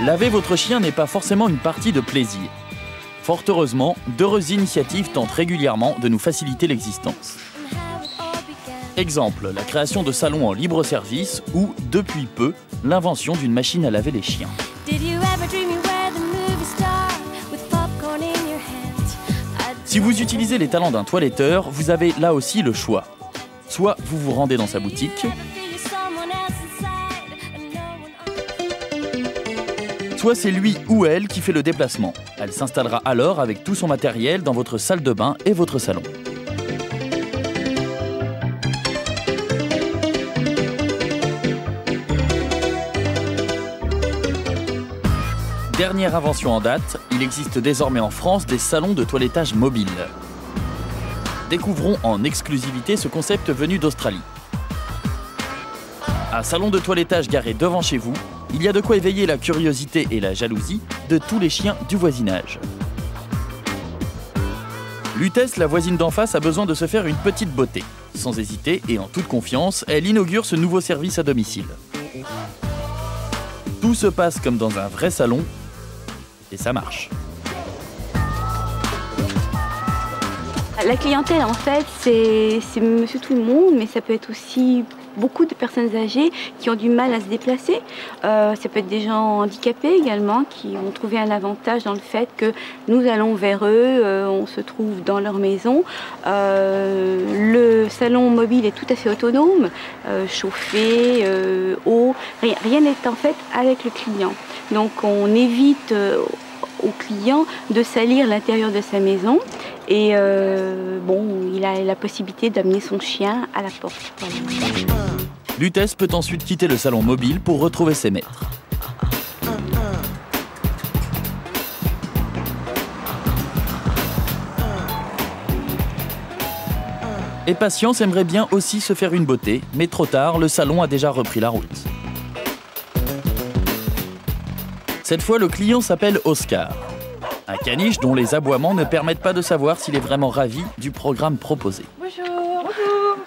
Laver votre chien n'est pas forcément une partie de plaisir. Fort heureusement, d'heureuses initiatives tentent régulièrement de nous faciliter l'existence. Exemple, la création de salons en libre service ou, depuis peu, l'invention d'une machine à laver les chiens. Si vous utilisez les talents d'un toiletteur, vous avez là aussi le choix. Soit vous vous rendez dans sa boutique, soit c'est lui ou elle qui fait le déplacement. Elle s'installera alors avec tout son matériel dans votre salle de bain et votre salon. Dernière invention en date, il existe désormais en France des salons de toilettage mobile. Découvrons en exclusivité ce concept venu d'Australie. Un salon de toilettage garé devant chez vous, il y a de quoi éveiller la curiosité et la jalousie de tous les chiens du voisinage. Lutèce, la voisine d'en face, a besoin de se faire une petite beauté. Sans hésiter et en toute confiance, elle inaugure ce nouveau service à domicile. Tout se passe comme dans un vrai salon, et ça marche. La clientèle, en fait, c'est monsieur tout le monde, mais ça peut être aussi beaucoup de personnes âgées qui ont du mal à se déplacer. Ça peut être des gens handicapés également qui ont trouvé un avantage dans le fait que nous allons vers eux, on se trouve dans leur maison. Le salon mobile est tout à fait autonome, chauffé, eau, rien n'est en fait avec le client. Donc on évite au client de salir l'intérieur de sa maison et il a la possibilité d'amener son chien à la porte. Lutèce peut ensuite quitter le salon mobile pour retrouver ses maîtres. Et Patience aimerait bien aussi se faire une beauté, mais trop tard, le salon a déjà repris la route. Cette fois, le client s'appelle Oscar. Un caniche dont les aboiements ne permettent pas de savoir s'il est vraiment ravi du programme proposé. Bonjour. Bonjour.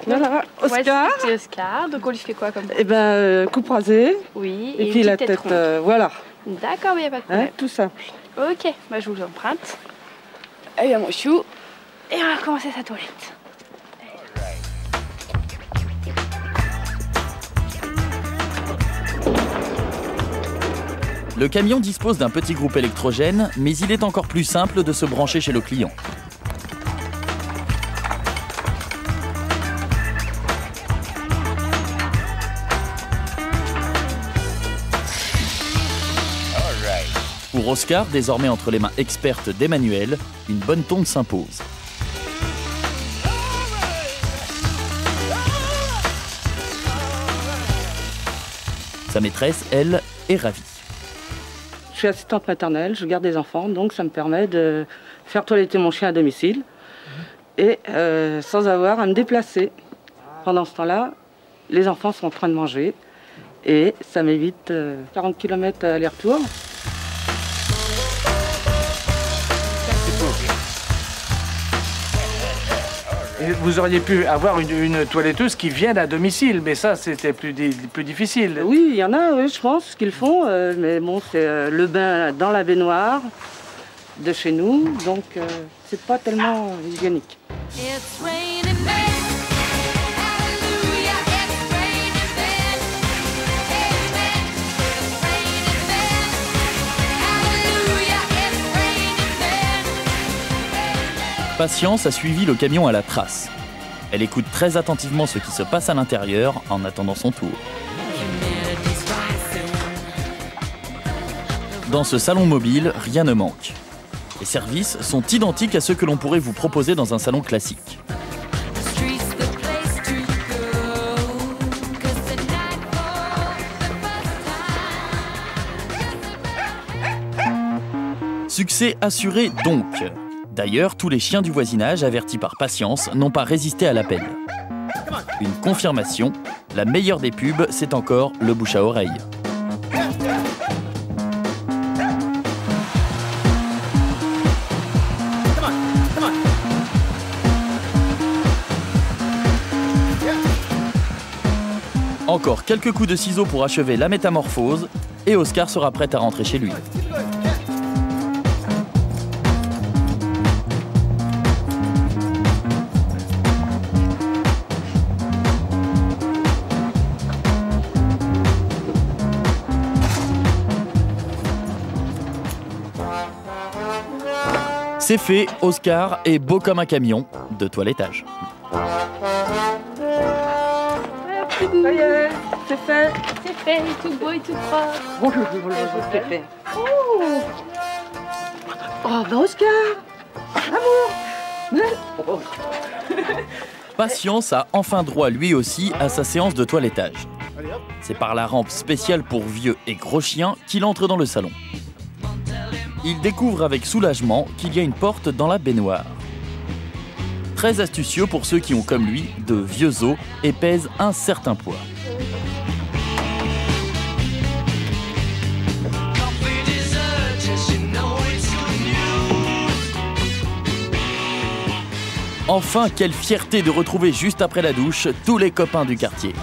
Voilà, Oscar. Ouais, c'est Oscar. Donc on lui fait quoi comme ça? Eh ben, coupe rasée. Oui. Et puis la tête, voilà. D'accord, il n'y a pas de problème. Hein, tout simple. Ok, bah, je vous emprunte. Eh bien, mon chou. Et on va commencer sa toilette. Le camion dispose d'un petit groupe électrogène, mais il est encore plus simple de se brancher chez le client. Pour Oscar, désormais entre les mains expertes d'Emmanuel, une bonne tonde s'impose. Sa maîtresse, elle, est ravie. Je suis assistante maternelle, je garde des enfants, donc ça me permet de faire toiletter mon chien à domicile et sans avoir à me déplacer. Pendant ce temps-là, les enfants sont en train de manger et ça m'évite 40 km aller-retour. Vous auriez pu avoir une toiletteuse qui vienne à domicile, mais ça, c'était plus difficile. Oui, il y en a, oui, je pense, qu'ils font, mais bon, c'est le bain dans la baignoire de chez nous, donc c'est pas tellement hygiénique. Patience a suivi le camion à la trace. Elle écoute très attentivement ce qui se passe à l'intérieur en attendant son tour. Dans ce salon mobile, rien ne manque. Les services sont identiques à ceux que l'on pourrait vous proposer dans un salon classique. Succès assuré donc. D'ailleurs, tous les chiens du voisinage avertis par Patience n'ont pas résisté à l'appel. Une confirmation, la meilleure des pubs, c'est encore le bouche à oreille. Encore quelques coups de ciseaux pour achever la métamorphose, et Oscar sera prêt à rentrer chez lui. C'est fait, Oscar est beau comme un camion de toilettage. Ça y est, c'est fait. C'est fait, tout beau et tout propre. C'est fait. Oh, bah Oscar, amour. Patience a enfin droit lui aussi à sa séance de toilettage. C'est par la rampe spéciale pour vieux et gros chiens qu'il entre dans le salon. Il découvre avec soulagement qu'il y a une porte dans la baignoire. Très astucieux pour ceux qui ont comme lui de vieux os et pèsent un certain poids. Enfin, quelle fierté de retrouver juste après la douche tous les copains du quartier.